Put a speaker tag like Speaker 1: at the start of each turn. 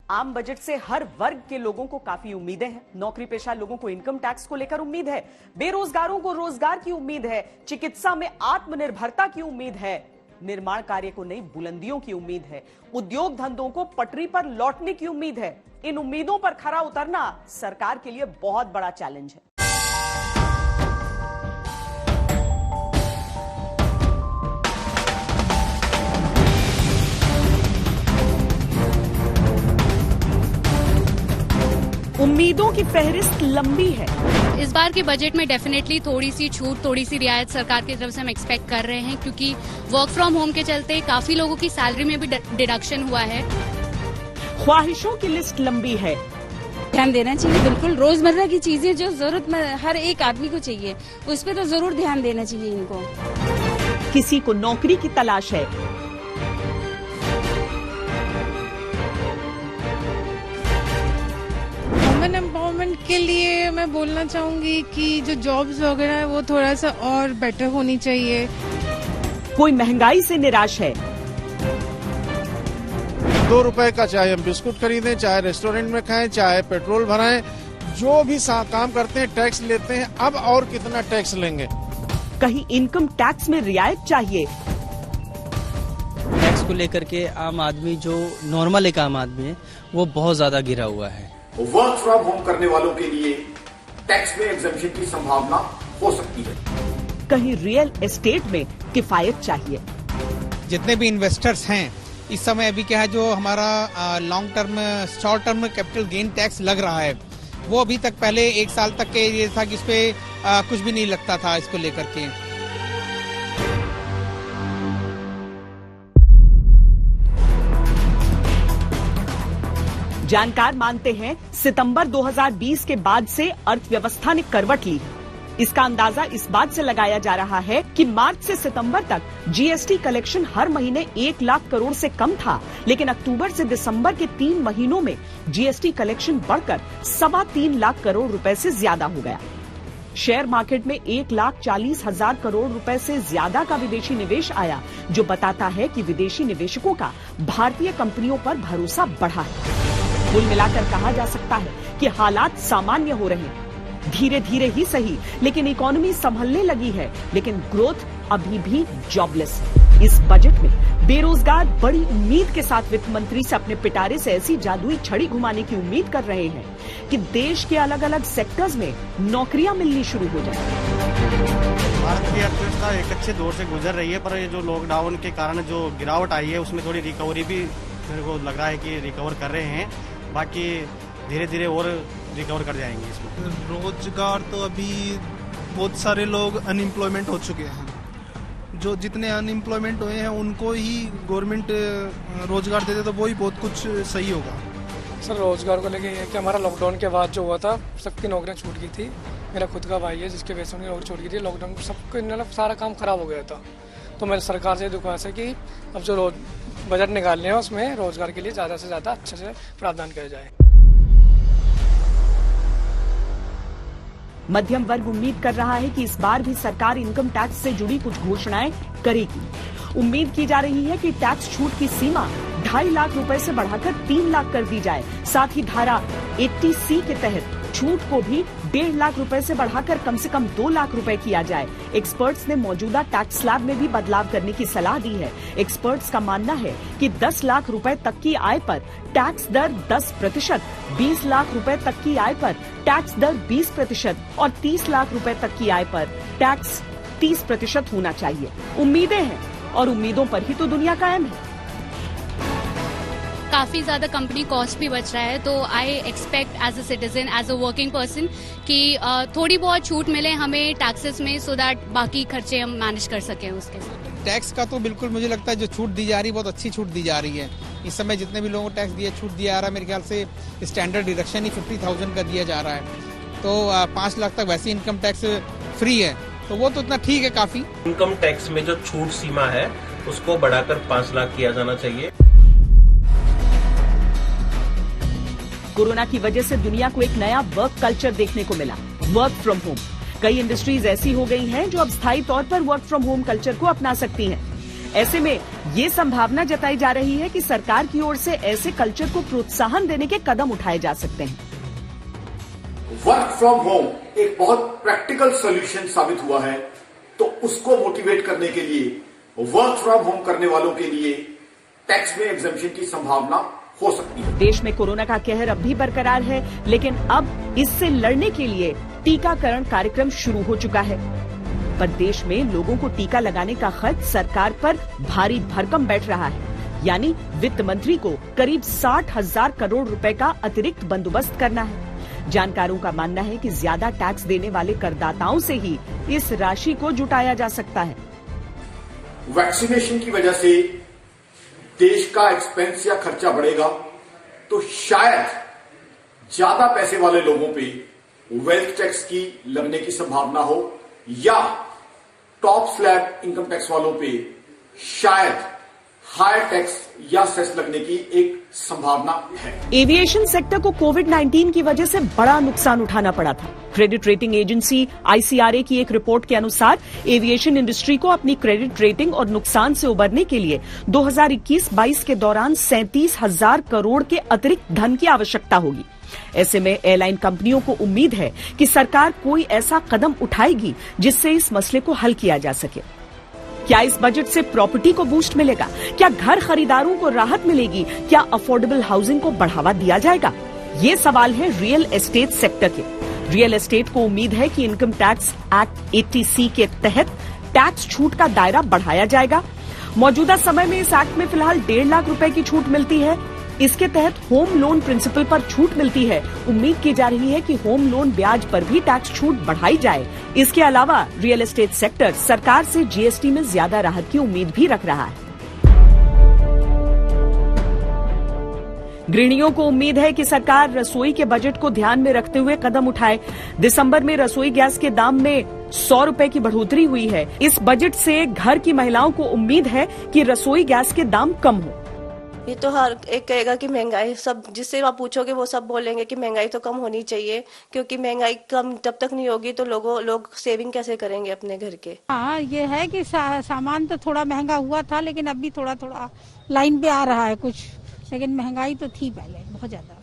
Speaker 1: आम बजट से हर वर्ग के लोगों को काफी उम्मीदें हैं। नौकरी पेशा लोगों को इनकम टैक्स को लेकर उम्मीद है, बेरोजगारों को रोजगार की उम्मीद है, चिकित्सा में आत्मनिर्भरता की उम्मीद है, निर्माण कार्य को नई बुलंदियों की उम्मीद है, उद्योग धंधों को पटरी पर लौटने की उम्मीद है। इन उम्मीदों पर खरा उतरना सरकार के लिए बहुत बड़ा चैलेंज है। उम्मीदों की फहरिस्त लंबी है।
Speaker 2: इस बार के बजट में डेफिनेटली थोड़ी सी छूट, थोड़ी सी रियायत सरकार की तरफ से हम एक्सपेक्ट कर रहे हैं, क्योंकि वर्क फ्रॉम होम के चलते काफी लोगों की सैलरी में भी डिडक्शन हुआ है।
Speaker 1: ख्वाहिशों की लिस्ट लंबी है।
Speaker 3: ध्यान देना चाहिए, बिल्कुल रोजमर्रा की चीजें जो जरूरत में हर एक आदमी को चाहिए, उस पर तो जरूर ध्यान देना चाहिए इनको।
Speaker 1: किसी को नौकरी की तलाश है,
Speaker 4: वुमेन एम्पावरमेंट के लिए मैं बोलना चाहूंगी कि जो जॉब्स वगैरह है वो थोड़ा सा और बेटर होनी चाहिए।
Speaker 1: कोई महंगाई से निराश है,
Speaker 5: 2 रुपए का चाहे हम बिस्कुट खरीदें, चाहे रेस्टोरेंट में खाएं, चाहे पेट्रोल भराएं, जो भी काम करते हैं टैक्स लेते हैं, अब और कितना टैक्स लेंगे।
Speaker 1: कहीं इनकम टैक्स में रियायत चाहिए।
Speaker 6: टैक्स को लेकर के आम आदमी, जो नॉर्मल एक आम आदमी है, वो बहुत ज्यादा गिरा हुआ है।
Speaker 7: वर्क फ्रॉम होम करने वालों के लिए टैक्स में एग्जम्पशन की संभावना हो सकती है।
Speaker 1: कहीं रियल एस्टेट में किफायत चाहिए।
Speaker 8: जितने भी इन्वेस्टर्स हैं इस समय, अभी क्या है, जो हमारा long term short term capital gain tax लग रहा है, वो अभी तक पहले 1 साल तक के ये था कि इस पे कुछ भी नहीं लगता था इसको लेकर के।
Speaker 1: जानकार मानते हैं सितंबर 2020 के बाद से अर्थव्यवस्था ने करवट ली है। इसका अंदाजा इस बात से लगाया जा रहा है कि मार्च से सितंबर तक जीएसटी कलेक्शन हर महीने 1 लाख करोड़ से कम था, लेकिन अक्टूबर से दिसंबर के 3 महीनों में जीएसटी कलेक्शन बढ़कर 3.25 लाख करोड़ रुपए से ज्यादा हो गया। शेयर मार्केट में 1,40,000 करोड़ रुपए से ज्यादा का विदेशी निवेश आया, जो बताता है कि विदेशी निवेशकों का भारतीय कंपनियों पर भरोसा बढ़ा है। कुल मिलाकर कहा जा सकता है कि हालात सामान्य हो रहे हैं, धीरे धीरे ही सही, लेकिन इकोनॉमी संभलने लगी है, लेकिन ग्रोथ अभी भी जॉबलेस है। इस बजट में बेरोजगार बड़ी उम्मीद के साथ वित्त मंत्री से अपने पिटारे से ऐसी जादुई छड़ी घुमाने की उम्मीद कर रहे हैं कि देश के अलग अलग सेक्टर्स में नौकरियां मिलनी शुरू हो जाए।
Speaker 9: भारत की अर्थव्यवस्था एक अच्छे दौर से गुजर रही है, पर ये जो लॉकडाउन के कारण जो गिरावट आई है, उसमें थोड़ी रिकवरी भी मेरे को लग रहा है कि रिकवर कर रहे हैं। बाकी धीरे धीरे और रिकवर कर जाएंगे इसमें।
Speaker 10: रोजगार तो अभी बहुत सारे लोग अनएम्प्लॉयमेंट हो चुके हैं, जो जितने अनएम्प्लॉयमेंट हुए हैं उनको ही गवर्नमेंट रोजगार दे दे तो वो ही बहुत कुछ सही होगा।
Speaker 11: सर, रोजगार को लेके ये कि हमारा लॉकडाउन के बाद जो हुआ था, सबकी नौकरियां छूट गई थी। मेरा खुद का भाई है जिसके वजह से उनकी नौकरी छूट गई थी। लॉकडाउन में सबको मतलब सारा काम खराब हो गया था। तो मेरे सरकार से दुकान है कि अब जो बजट निकालने हैं उसमें रोजगार के लिए ज्यादा से ज्यादा अच्छे से प्रावधान किया जाए।
Speaker 1: मध्यम वर्ग उम्मीद कर रहा है कि इस बार भी सरकार इनकम टैक्स से जुड़ी कुछ घोषणाएं करेगी। उम्मीद की जा रही है कि टैक्स छूट की सीमा 2.5 लाख रुपए से बढ़ाकर 3 लाख कर दी जाए। साथ ही धारा 80C के तहत छूट को भी 1.5 लाख रुपए से बढ़ाकर कम से कम 2 लाख रुपए किया जाए। एक्सपर्ट्स ने मौजूदा टैक्स स्लैब में भी बदलाव करने की सलाह दी है। एक्सपर्ट्स का मानना है कि 10 लाख रुपए तक की आय पर टैक्स दर 10%, 20 लाख रुपए तक की आय पर टैक्स दर 20% और 30 लाख रुपए तक की आय पर टैक्स 30% होना चाहिए। उम्मीदें हैं और उम्मीदों पर ही तो दुनिया कायम है।
Speaker 2: काफी ज्यादा कंपनी कॉस्ट भी बच रहा है, तो I expect as a citizen, as a working person कि थोड़ी बहुत छूट मिले हमें टैक्सेस में, सो दैट बाकी खर्चे हम मैनेज कर सकें उसके साथ।
Speaker 8: टैक्स का तो बिल्कुल मुझे लगता है जो छूट दी जा रही है बहुत अच्छी छूट दी जा रही है। इस समय जितने भी लोगों को टैक्स दिया छूट दिया जा रहा है, मेरे ख्याल से स्टैंडर्ड डिडक्शन ही 50,000 का दिया जा रहा है। तो 5 लाख तक वैसे इनकम टैक्स फ्री है, तो वो तो इतना ठीक है काफी।
Speaker 12: इनकम टैक्स में जो छूट सीमा है उसको बढ़ाकर 5 लाख किया जाना चाहिए।
Speaker 1: कोरोना की वजह से दुनिया को एक नया वर्क कल्चर देखने को मिला, वर्क फ्रॉम होम। कई इंडस्ट्रीज ऐसी हो गई हैं जो अब स्थायी तौर पर वर्क फ्रॉम होम कल्चर को अपना सकती हैं। ऐसे में ये संभावना जताई जा रही है कि सरकार की ओर से ऐसे कल्चर को प्रोत्साहन देने के कदम उठाए जा सकते हैं।
Speaker 7: वर्क फ्रॉम होम एक बहुत प्रैक्टिकल सॉल्यूशन साबित हुआ है, तो उसको मोटिवेट करने के लिए वर्क फ्रॉम होम करने वालों के लिए टैक्स में एग्जम्पशन की संभावना हो सकती है।
Speaker 1: देश में कोरोना का कहर अब भी बरकरार है, लेकिन अब इससे लड़ने के लिए टीकाकरण कार्यक्रम शुरू हो चुका है। पर देश में लोगों को टीका लगाने का खर्च सरकार पर भारी भरकम बैठ रहा है, यानी वित्त मंत्री को करीब 60,000 करोड़ रुपए का अतिरिक्त बंदोबस्त करना है। जानकारों का मानना है कि ज्यादा टैक्स देने वाले करदाताओं से ही इस राशि को जुटाया जा सकता है।
Speaker 7: वैक्सीनेशन की वजह से देश का एक्सपेंस या खर्चा बढ़ेगा, तो शायद ज्यादा पैसे वाले लोगों पे वेल्थ टैक्स की लगने की संभावना हो, या टॉप स्लैब इनकम टैक्स वालों पे शायद हायर टैक्स या सेस लगने की एक संभावना है।
Speaker 1: एविएशन सेक्टर को कोविड-19 की वजह से बड़ा नुकसान उठाना पड़ा था। क्रेडिट रेटिंग एजेंसी ICRA की एक रिपोर्ट के अनुसार एविएशन इंडस्ट्री को अपनी क्रेडिट रेटिंग और नुकसान से उबरने के लिए 2021-22 के दौरान 37,000 करोड़ के अतिरिक्त धन की आवश्यकता होगी। ऐसे में एयरलाइन कंपनियों को उम्मीद है कि सरकार कोई ऐसा कदम उठाएगी जिससे इस मसले को हल किया जा सके। क्या इस बजट से प्रॉपर्टी को बूस्ट मिलेगा? क्या घर खरीदारों को राहत मिलेगी? क्या अफोर्डेबल हाउसिंग को बढ़ावा दिया जाएगा? ये सवाल है रियल एस्टेट सेक्टर के। रियल एस्टेट को उम्मीद है कि इनकम टैक्स एक्ट 80C के तहत टैक्स छूट का दायरा बढ़ाया जाएगा। मौजूदा समय में इस एक्ट में फिलहाल 1.5 लाख रुपए की छूट मिलती है। इसके तहत होम लोन प्रिंसिपल पर छूट मिलती है। उम्मीद की जा रही है कि होम लोन ब्याज पर भी टैक्स छूट बढ़ाई जाए। इसके अलावा रियल एस्टेट सेक्टर सरकार से GST में ज्यादा राहत की उम्मीद भी रख रहा है। गृहिणियों को उम्मीद है कि सरकार रसोई के बजट को ध्यान में रखते हुए कदम उठाए। दिसंबर में रसोई गैस के दाम में 100 रुपए की बढ़ोतरी हुई है। इस बजट से घर की महिलाओं को उम्मीद है कि रसोई गैस के दाम कम हो।
Speaker 13: ये तो हर एक कहेगा कि महंगाई, सब जिससे आप पूछोगे वो सब बोलेंगे कि महंगाई तो कम होनी चाहिए, क्योंकि महंगाई कम जब तक नहीं होगी तो लोग सेविंग कैसे करेंगे अपने घर के।
Speaker 14: हाँ, ये है कि सामान तो थोड़ा महंगा हुआ था, लेकिन अब भी थोड़ा थोड़ा लाइन पे आ रहा है कुछ, लेकिन महंगाई तो थी पहले बहुत ज्यादा।